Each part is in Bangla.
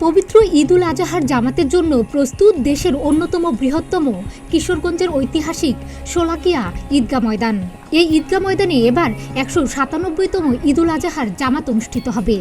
পবিত্র ঈদুল আজহার জামাতের জন্য প্রস্তুত দেশের অন্যতম বৃহত্তম কিশোরগঞ্জের ঐতিহাসিক শোলাকিয়া ঈদগাহ ময়দান। এই ঈদগাহ ময়দানে এবার 197তম ঈদুল আজহার জামাত অনুষ্ঠিত হবে।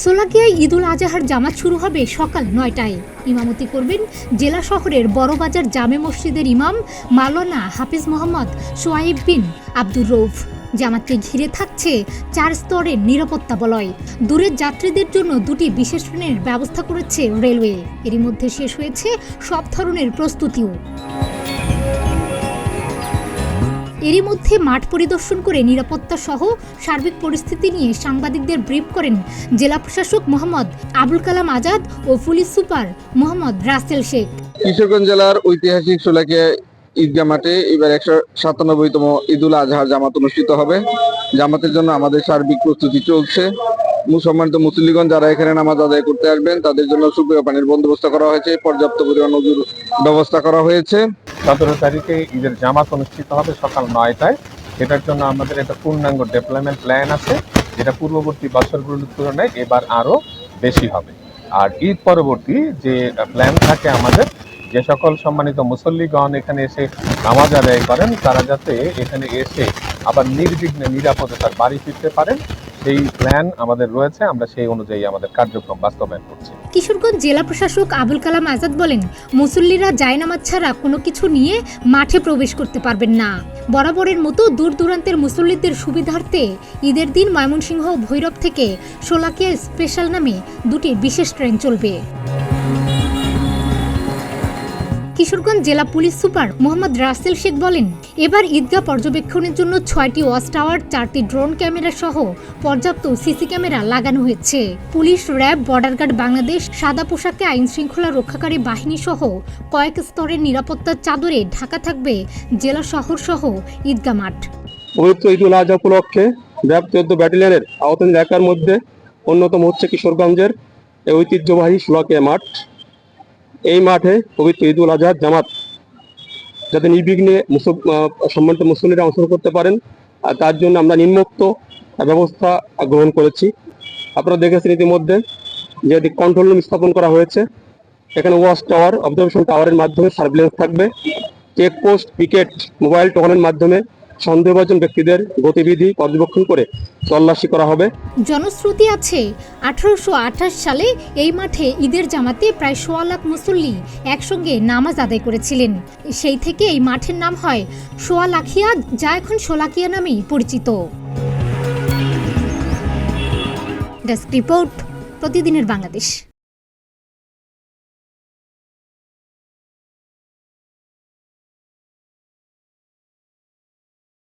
শোলাকিয়ায় ঈদুল আজহার জামাত শুরু হবে সকাল 9টায়। ইমামতি করবেন জেলা শহরের বড়বাজার জামে মসজিদের ইমাম মাওলানা হাফিজ মোহাম্মদ সোয়াইব বিন আব্দুর রৌফ। জামাতকে ঘিরে থাকছে 4 স্তরের নিরাপত্তা বলয়। দূরের যাত্রীদের জন্য 2টি বিশেষ ট্রেনের ব্যবস্থা করেছে রেলওয়ে। এরই মধ্যে শেষ হয়েছে সব ধরনের প্রস্তুতিও। এরই মধ্যে মাঠ পরিদর্শন করে নিরাপত্তা সহ সার্বিক পরিস্থিতি নিয়ে সাংবাদিকদের ব্রিফ করেন জেলা প্রশাসক মোহাম্মদ আবুল কালাম আজাদ ও পুলিশ সুপার মোহাম্মদ রাসেল শেখ। কিশোরগঞ্জ জেলার ঐতিহাসিক শোলাকিয়া ঈদগাহ মাঠে এবার 197তম ঈদুল আজহার জামাত অনুষ্ঠিত হবে। জামাতের জন্য আমাদের সার্বিক প্রস্তুতি চলছে। সম্মানিত মুসল্লিগণ যারা এখানে নামাজ আদায় করতে আসবেন তাদের জন্য সুপেয় পানির বন্দোবস্ত করা হয়েছে, পর্যাপ্ত পরিমাণ ওযুর ব্যবস্থা করা হয়েছে। 17 তারিখে ঈদের জামাত অনুষ্ঠিত হবে সকাল 9টায়। এটার জন্য আমাদের একটা পূর্ণাঙ্গ ডেভেলপমেন্ট প্ল্যান আছে, যেটা পূর্ববর্তী বছরগুলোর তুলনায় এবার আরো বেশি হবে। আর ঈদ পরবর্তী যে প্ল্যান থাকে আমাদের, যে সকল সম্মানিত মুসল্লিগণ এখানে এসে নামাজ আদায় করেন তারা যাতে এখানে এসে আবার নির্বিঘ্নে নিরাপদে তার বাড়ি ফিরতে পারেন, সেই প্ল্যান আমাদের রয়েছে। আমরা সেই অনুযায়ী আমাদের কার্যক্রম বাস্তবায়ন করছি। কিশোরগঞ্জ জেলা প্রশাসক আবুল কালাম আজাদ বলেন, মুসল্লিরা জায়নামাজ ছাড়া কোনো কিছু নিয়ে মাঠে প্রবেশ করতে পারবেন না। বরাবরের মতো দূর দূরান্তের মুসল্লিদের সুবিধার্থে ঈদের দিন ময়মনসিংহ ও ভৈরব থেকে শোলাকিয়া স্পেশাল নামে 2টি বিশেষ ট্রেন চলবে। কিশোরগঞ্জ জেলা পুলিশ সুপার মোহাম্মদ রাসেল শেখ বলেন, এবার ঈদগাহ পর্যবেক্ষণের জন্য 6টি ওয়াচ টাওয়ার, 4টি ড্রোন ক্যামেরা সহ পর্যাপ্ত সিসি ক্যামেরা লাগানো হয়েছে। Police, RAB, border guard Bangladesh, সাদা পোশাকে আইন শৃঙ্খলা রক্ষাকারী বাহিনী সহ কয়েক স্তরের নিরাপত্তার চাদরে ঢাকা থাকবে জেলা শহর সহ ঈদগাহ মাঠ। পবিত্র ঈদুল আজহা উপলক্ষে র্যাব 14 ব্যাটালিয়নের আওতাধীন এলাকার মধ্যে অন্যতম হচ্ছে কিশোরগঞ্জের এই ঐতিহ্যবাহী শোলাকিয়া মাঠ। এই মাঠে পবিত্র ঈদুল আজহার জামাত যাতে নির্বিঘ্নে সম্মানিত মুসল্লিরা অংশগ্রহণ করতে পারেন, আর তার জন্য আমরা নিম্নোক্ত ব্যবস্থা গ্রহণ করেছি। আপনারা দেখেছেন ইতিমধ্যে যে কন্ট্রোল রুম স্থাপন করা হয়েছে। এখানে ওয়াচ টাওয়ার, অবজারভেশন টাওয়ারের মাধ্যমে সার্ভিলেন্স থাকবে। চেকপোস্ট, পিকেট, মোবাইল টোকনের মাধ্যমে সন্দেহভাজন ব্যক্তিদের গতিবিধি পর্যবেক্ষণ করে তল্লাশি করা হবে। জনশ্রুতি আছে 1828 সালে এই মাঠে ঈদের জামাতে প্রায় 1.25 লাখ মুসল্লি একসঙ্গে নামাজ আদায় করেছিলেন। সেই থেকে এই মাঠের নাম হয় শোলাকিয়া, যা এখন শোলাকিয়া নামেই পরিচিত। ডেস্ক রিপোর্ট, প্রতিদিনের বাংলাদেশ।